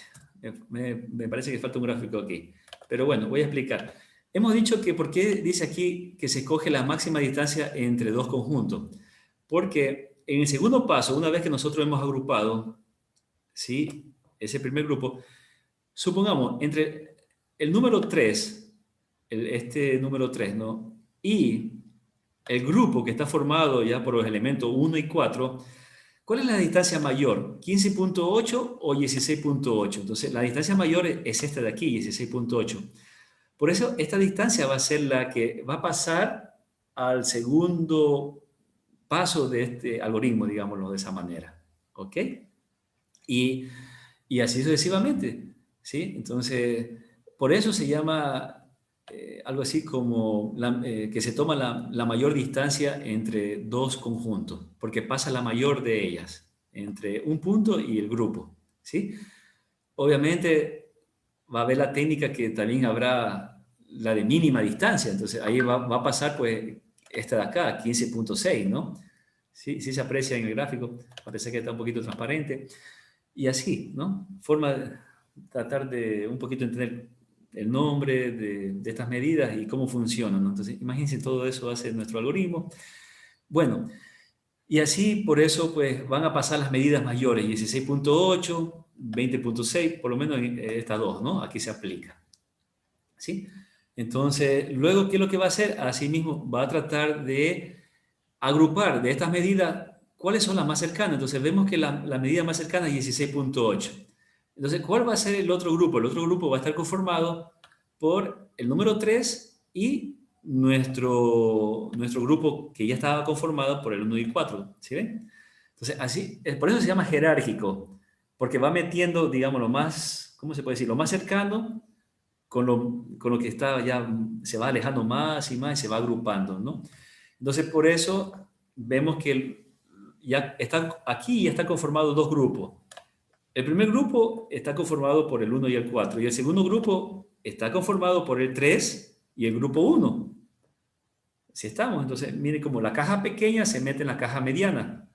me parece que falta un gráfico aquí. Pero bueno, voy a explicar. Hemos dicho que por qué dice aquí que se escoge la máxima distancia entre dos conjuntos. Porque en el segundo paso, una vez que nosotros hemos agrupado, ¿sí? Ese primer grupo, supongamos, entre el número 3, este número 3, ¿no? Y el grupo que está formado ya por los elementos 1 y 4, ¿cuál es la distancia mayor? ¿15,8 o 16,8? Entonces, la distancia mayor es esta de aquí, 16,8. Por eso, esta distancia va a ser la que va a pasar al segundo paso de este algoritmo, digámoslo de esa manera. ¿Ok? Y, y así sucesivamente. ¿Sí? Entonces, por eso se llama algo así como que se toma la mayor distancia entre dos conjuntos, porque pasa la mayor de ellas, entre un punto y el grupo. ¿Sí? Obviamente va a haber la técnica que también habrá la de mínima distancia, entonces ahí va a pasar pues esta de acá, 15,6, ¿no? Sí, sí se aprecia en el gráfico, a pesar que está un poquito transparente. Y así, ¿no? Forma de tratar de un poquito entender el nombre de estas medidas y cómo funcionan, ¿no? Entonces, imagínense, todo eso hace nuestro algoritmo. Bueno, y así por eso pues van a pasar las medidas mayores, 16,8, 20,6, por lo menos en estas dos, ¿no? Aquí se aplica. ¿Sí? Entonces, luego, ¿qué es lo que va a hacer? Asimismo, va a tratar de agrupar de estas medidas cuáles son las más cercanas. Entonces, vemos que la medida más cercana es 16,8. Entonces, ¿cuál va a ser el otro grupo? El otro grupo va a estar conformado por el número 3 y nuestro grupo que ya estaba conformado por el 1 y 4. ¿Sí ven? Entonces, así, por eso se llama jerárquico, porque va metiendo, digamos, lo más, ¿cómo se puede decir? Lo más cercano con lo que está ya se va alejando más y más y se va agrupando, ¿no? Entonces, por eso vemos que ya está, aquí ya está conformado dos grupos. El primer grupo está conformado por el 1 y el 4, y el segundo grupo está conformado por el 3 y el grupo 1. Si estamos, entonces, miren cómo la caja pequeña se mete en la caja mediana.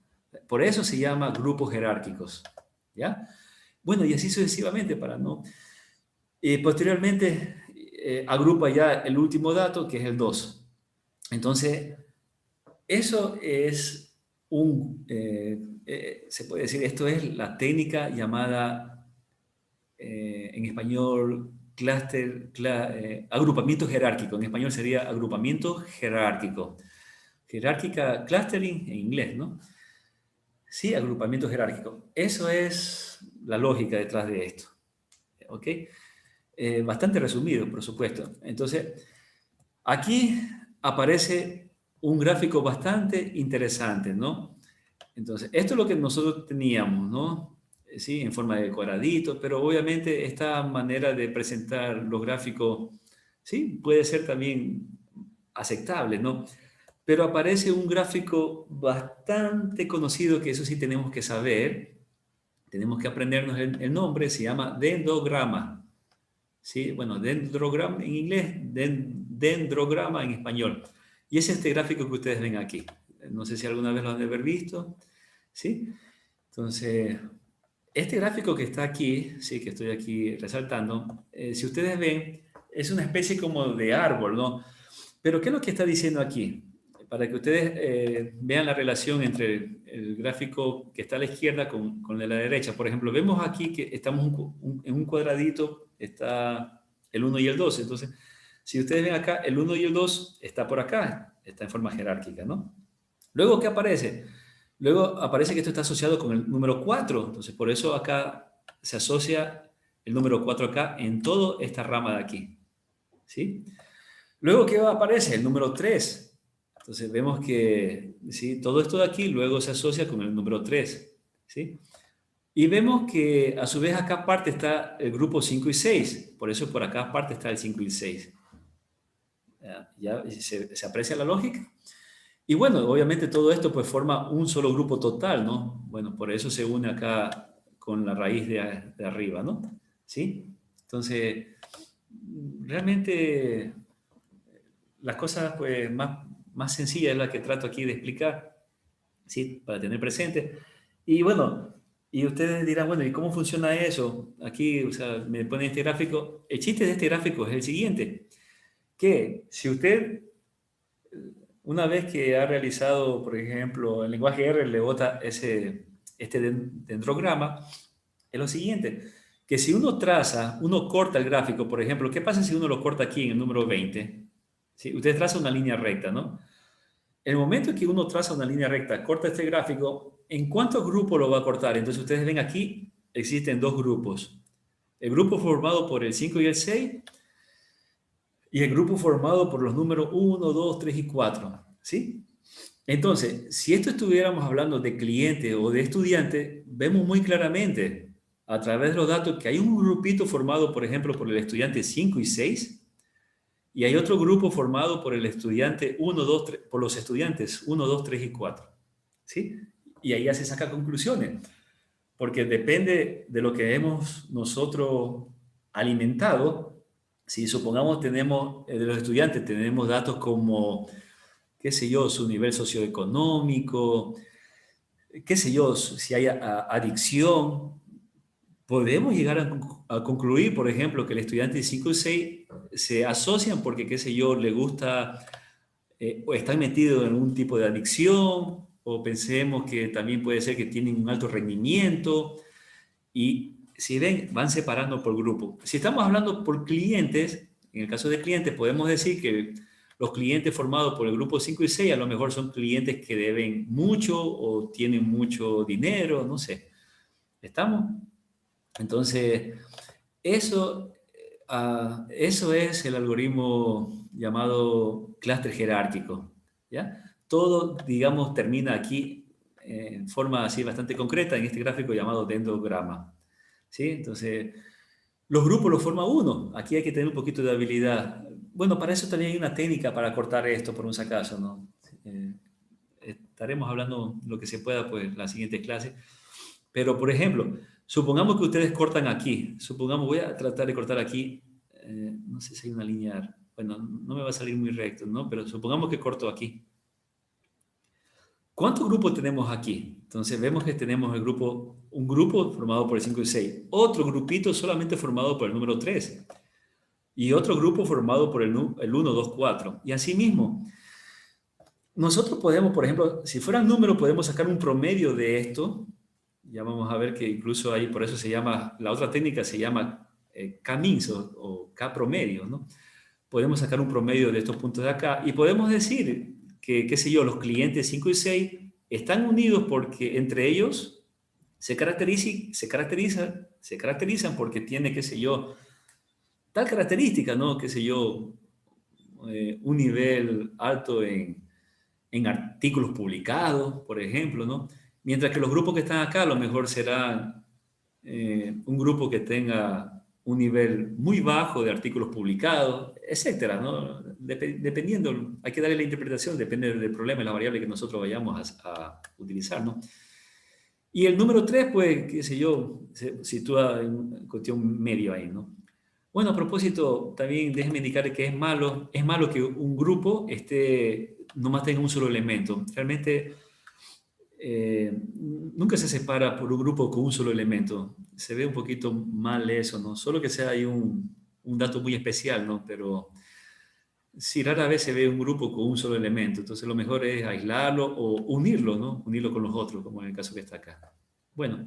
Por eso se llama grupos jerárquicos, ¿ya? Bueno, y así sucesivamente para no... Y posteriormente agrupa ya el último dato, que es el 2. Entonces, eso es se puede decir, esto es la técnica llamada en español, agrupamiento jerárquico. En español sería agrupamiento jerárquico. Jerárquica, clustering en inglés, ¿no? Sí, agrupamiento jerárquico. Eso es la lógica detrás de esto. ¿Ok? Bastante resumido, por supuesto. Entonces, aquí aparece un gráfico bastante interesante, ¿no? Entonces, esto es lo que nosotros teníamos, ¿no? Sí, en forma de cuadraditos, pero obviamente esta manera de presentar los gráficos, sí, puede ser también aceptable, ¿no? Pero aparece un gráfico bastante conocido que eso sí tenemos que saber, tenemos que aprendernos el nombre, se llama dendrograma. ¿Sí? Bueno, dendrograma en inglés, dendrograma en español. Y es este gráfico que ustedes ven aquí. No sé si alguna vez lo han de haber visto, ¿sí? Entonces, este gráfico que está aquí, sí, que estoy aquí resaltando, si ustedes ven, es una especie como de árbol, ¿no? Pero ¿qué es lo que está diciendo aquí? Para que ustedes vean la relación entre el gráfico que está a la izquierda con el de la derecha. Por ejemplo, vemos aquí que estamos en un cuadradito, está el 1 y el 2. Entonces, si ustedes ven acá, el 1 y el 2 está por acá, está en forma jerárquica, ¿no? Luego, ¿qué aparece? Luego aparece que esto está asociado con el número 4. Entonces, por eso acá se asocia el número 4 acá en toda esta rama de aquí. ¿Sí? Luego, ¿qué aparece? El número 3. Entonces vemos que ¿sí? Todo esto de aquí luego se asocia con el número 3. ¿Sí? Y vemos que a su vez acá aparte está el grupo 5 y 6. Por eso por acá aparte está el 5 y el 6. ¿Ya se aprecia la lógica? Y bueno, obviamente todo esto pues forma un solo grupo total, ¿no? Bueno, por eso se une acá con la raíz de arriba, ¿no? ¿Sí? Entonces, realmente las cosas pues más sencillas es la que trato aquí de explicar, ¿sí? Para tener presente. Y bueno, y ustedes dirán, bueno, ¿y cómo funciona eso? Aquí, o sea, me ponen este gráfico. El chiste de este gráfico es el siguiente, que si usted, una vez que ha realizado, por ejemplo, el lenguaje R le bota este dendrograma, es lo siguiente, que si uno traza, uno corta el gráfico, por ejemplo, ¿qué pasa si uno lo corta aquí en el número 20? ¿Sí? Usted traza una línea recta, ¿no? El momento en que uno traza una línea recta, corta este gráfico, ¿en cuántos grupos lo va a cortar? Entonces ustedes ven aquí, existen dos grupos. El grupo formado por el 5 y el 6 y el grupo formado por los números 1, 2, 3 y 4. ¿Sí? Entonces, si esto estuviéramos hablando de cliente o de estudiante, vemos muy claramente a través de los datos que hay un grupito formado, por ejemplo, por el estudiante 5 y 6 y hay otro grupo formado por el estudiante 1, 2, 3, por los estudiantes 1, 2, 3 y 4. ¿Sí? Y ahí ya se saca conclusiones, porque depende de lo que hemos nosotros alimentado. Si supongamos tenemos, de los estudiantes, tenemos datos como, qué sé yo, su nivel socioeconómico, qué sé yo, si hay adicción, podemos llegar a concluir, por ejemplo, que el estudiante de 5 y 6 se asocian porque, qué sé yo, le gusta o están metidos en un tipo de adicción, o pensemos que también puede ser que tienen un alto rendimiento, y si ven, van separando por grupo. Si estamos hablando por clientes, en el caso de clientes, podemos decir que los clientes formados por el grupo 5 y 6 a lo mejor son clientes que deben mucho o tienen mucho dinero, no sé. ¿Estamos? Entonces, eso, eso es el algoritmo llamado clúster jerárquico, ¿ya? Todo, digamos, termina aquí en forma así bastante concreta en este gráfico llamado dendrograma, ¿sí? Entonces, los grupos los forma uno. Aquí hay que tener un poquito de habilidad. Bueno, para eso también hay una técnica para cortar esto por un si acaso, ¿no? Eh, Estaremos hablando lo que se pueda, pues, en la siguiente clase. Pero, por ejemplo, supongamos que ustedes cortan aquí. Supongamos, voy a tratar de cortar aquí. No sé si hay una línea. Bueno, no me va a salir muy recto, ¿no? Pero supongamos que corto aquí. ¿Cuántos grupos tenemos aquí? Entonces vemos que tenemos un grupo formado por el 5 y 6. Otro grupito solamente formado por el número 3. Y otro grupo formado por el 1, 2, 4. Y así mismo. Nosotros podemos, por ejemplo, si fueran números, podemos sacar un promedio de esto. Ya vamos a ver que incluso ahí, por eso se llama, la otra técnica se llama K-means o K-promedio, ¿no? Podemos sacar un promedio de estos puntos de acá y podemos decir que, qué sé yo, los clientes 5 y 6 están unidos porque entre ellos se caracterizan porque tiene, qué sé yo, tal característica, ¿no? Qué sé yo, un nivel alto en artículos publicados, por ejemplo, ¿no? Mientras que los grupos que están acá a lo mejor serán un grupo que tenga un nivel muy bajo de artículos publicados, etcétera, ¿no? Dependiendo, hay que darle la interpretación, depende del problema y la variable que nosotros vayamos a utilizar, ¿no? Y el número 3, pues, qué sé yo, se sitúa en cuestión medio ahí, ¿no? Bueno, a propósito, también déjenme indicar que es malo que un grupo nomás tenga un solo elemento. Realmente nunca se separa por un grupo con un solo elemento. Se ve un poquito mal eso, ¿no? Solo que sea ahí un dato muy especial, ¿no? Pero sí, rara vez se ve un grupo con un solo elemento. Entonces lo mejor es aislarlo o unirlo, ¿no? Unirlo con los otros, como en el caso que está acá. Bueno,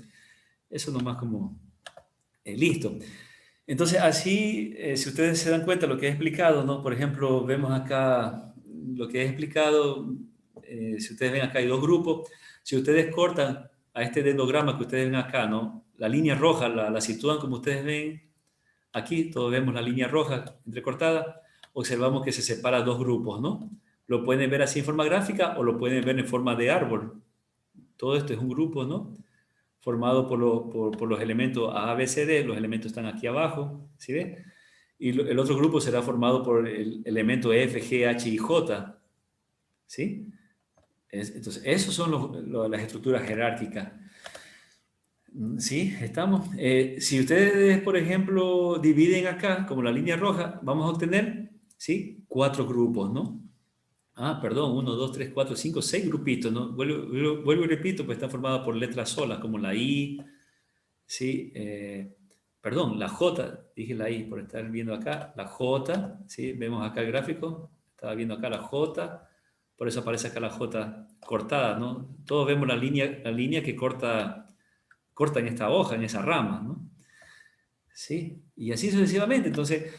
eso nomás como listo. Entonces, así, si ustedes se dan cuenta de lo que he explicado, ¿no? Por ejemplo, vemos acá lo que he explicado. Si ustedes ven acá hay dos grupos. Si ustedes cortan a este dendrograma que ustedes ven acá, ¿no? La línea roja la sitúan como ustedes ven aquí. Todos vemos la línea roja entrecortada. Observamos que se separa dos grupos, ¿no? Lo pueden ver así en forma gráfica o lo pueden ver en forma de árbol. Todo esto es un grupo, ¿no? Formado por los elementos A, B, C, D. Los elementos están aquí abajo, ¿sí ve? Y el otro grupo será formado por el elemento F, G, H y J, ¿sí? Entonces, esos son las estructuras jerárquicas. ¿Sí? Estamos. Si ustedes, por ejemplo, dividen acá, como la línea roja, vamos a obtener, ¿sí? 4 grupos, ¿no? Ah, perdón, 1, 2, 3, 4, 5, 6 grupitos, ¿no? Vuelvo y repito, pues están formados por letras solas, como la I, ¿sí? Perdón, la J, dije la I por estar viendo acá, la J, ¿sí? Vemos acá el gráfico, estaba viendo acá la J, por eso aparece acá la J cortada, ¿no? Todos vemos la línea que corta en esta hoja, en esa rama, ¿no? ¿Sí? Y así sucesivamente. Entonces,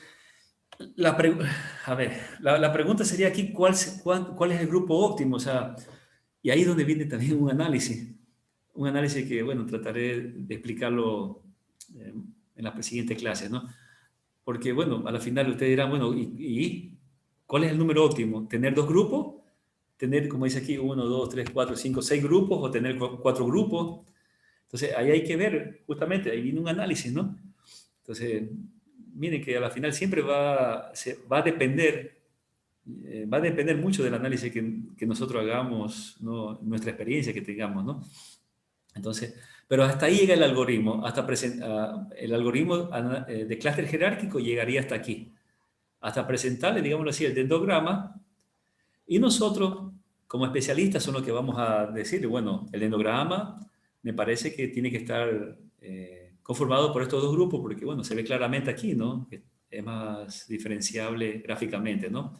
la, pre- a ver, la pregunta sería aquí, ¿cuál es el grupo óptimo? O sea, y ahí es donde viene también un análisis que, bueno, trataré de explicarlo en la siguiente clase, ¿no? Porque, bueno, a la final ustedes dirán, bueno, ¿y cuál es el número óptimo? ¿Tener dos grupos? ¿Tener, como dice aquí, uno, dos, tres, cuatro, cinco, seis grupos? ¿O tener cuatro grupos? Entonces, ahí hay que ver, justamente, ahí viene un análisis, ¿no? Entonces, miren que a la final siempre va a depender mucho del análisis que nosotros hagamos, ¿no? Nuestra experiencia que tengamos, ¿no? Entonces, pero hasta ahí llega el algoritmo, el algoritmo de clúster jerárquico llegaría hasta aquí, hasta presentarle, digámoslo así, el dendrograma, y nosotros, como especialistas, son los que vamos a decir, bueno, el dendrograma me parece que tiene que estar conformado por estos dos grupos, porque, bueno, se ve claramente aquí, ¿no? Que es más diferenciable gráficamente, ¿no?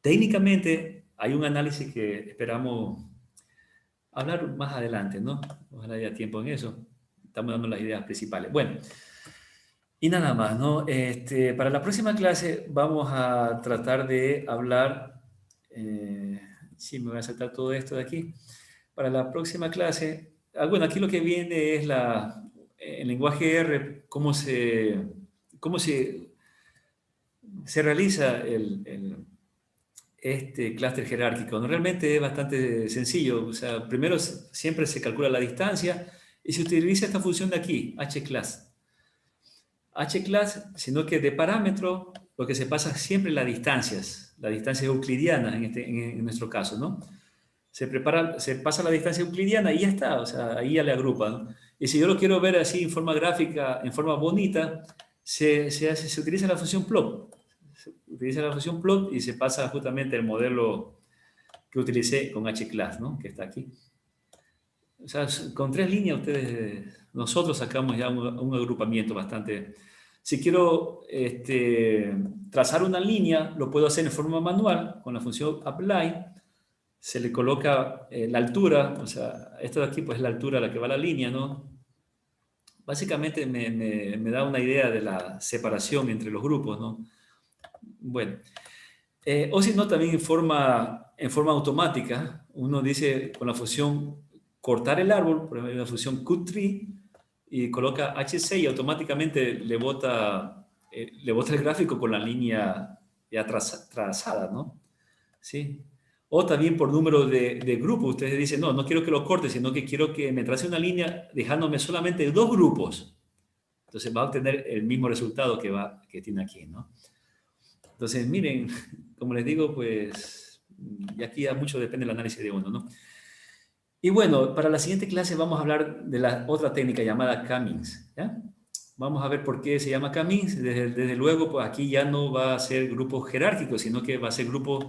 Técnicamente, hay un análisis que esperamos hablar más adelante, ¿no? Ojalá haya tiempo en eso. Estamos dando las ideas principales. Bueno, y nada más, ¿no? Para la próxima clase vamos a tratar de hablar, sí, me voy a saltar todo esto de aquí. Para la próxima clase, bueno, aquí lo que viene es el lenguaje R, cómo se realiza este clúster jerárquico, ¿no? Realmente es bastante sencillo. O sea, primero siempre se calcula la distancia y se utiliza esta función de aquí, hclass. Hclass, sino que de parámetro lo que se pasa siempre las distancias euclidianas en nuestro caso, ¿no? Se pasa la distancia euclidiana y ya está, o sea, ahí ya le agrupan, ¿no? Y si yo lo quiero ver así en forma gráfica, en forma bonita, se utiliza la función plot. Se utiliza la función plot y se pasa justamente el modelo que utilicé con hclass, ¿no? Que está aquí. O sea, con 3 líneas nosotros sacamos ya un agrupamiento bastante. Si quiero trazar una línea, lo puedo hacer en forma manual con la función apply. se le coloca la altura, o sea, esto de aquí pues es la altura a la que va la línea, ¿no? Básicamente me da una idea de la separación entre los grupos, ¿no? Bueno, o si no, también en forma automática, uno dice con la función cortar el árbol, por ejemplo, la función cut_tree, y coloca HC y automáticamente le bota el gráfico con la línea ya trazada, ¿no? Sí. O también por número de grupos. Ustedes dicen, no, no quiero que lo corte, sino que quiero que me trace una línea dejándome solamente dos grupos. Entonces va a obtener el mismo resultado que tiene aquí, ¿no? Entonces, miren, como les digo, pues, y aquí ya mucho depende del análisis de uno, ¿no? Y bueno, para la siguiente clase vamos a hablar de la otra técnica llamada Cummings, ¿ya? Vamos a ver por qué se llama Cummings. Desde luego, pues aquí ya no va a ser grupos jerárquicos, sino que va a ser grupos,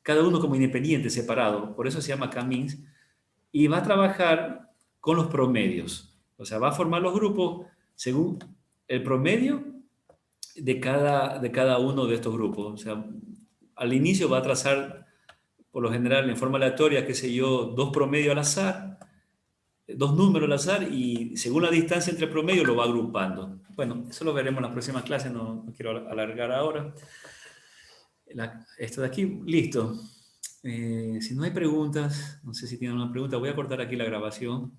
cada uno como independiente, separado. Por eso se llama Cummings. Y va a trabajar con los promedios. O sea, va a formar los grupos según el promedio de cada uno de estos grupos. O sea, al inicio va a trazar, por lo general, en forma aleatoria, qué sé yo, dos promedios al azar, dos números al azar, y según la distancia entre promedios lo va agrupando. Bueno, eso lo veremos en las próximas clases, no quiero alargar ahora. Esto de aquí, listo. Si no hay preguntas, no sé si tienen una pregunta, voy a cortar aquí la grabación.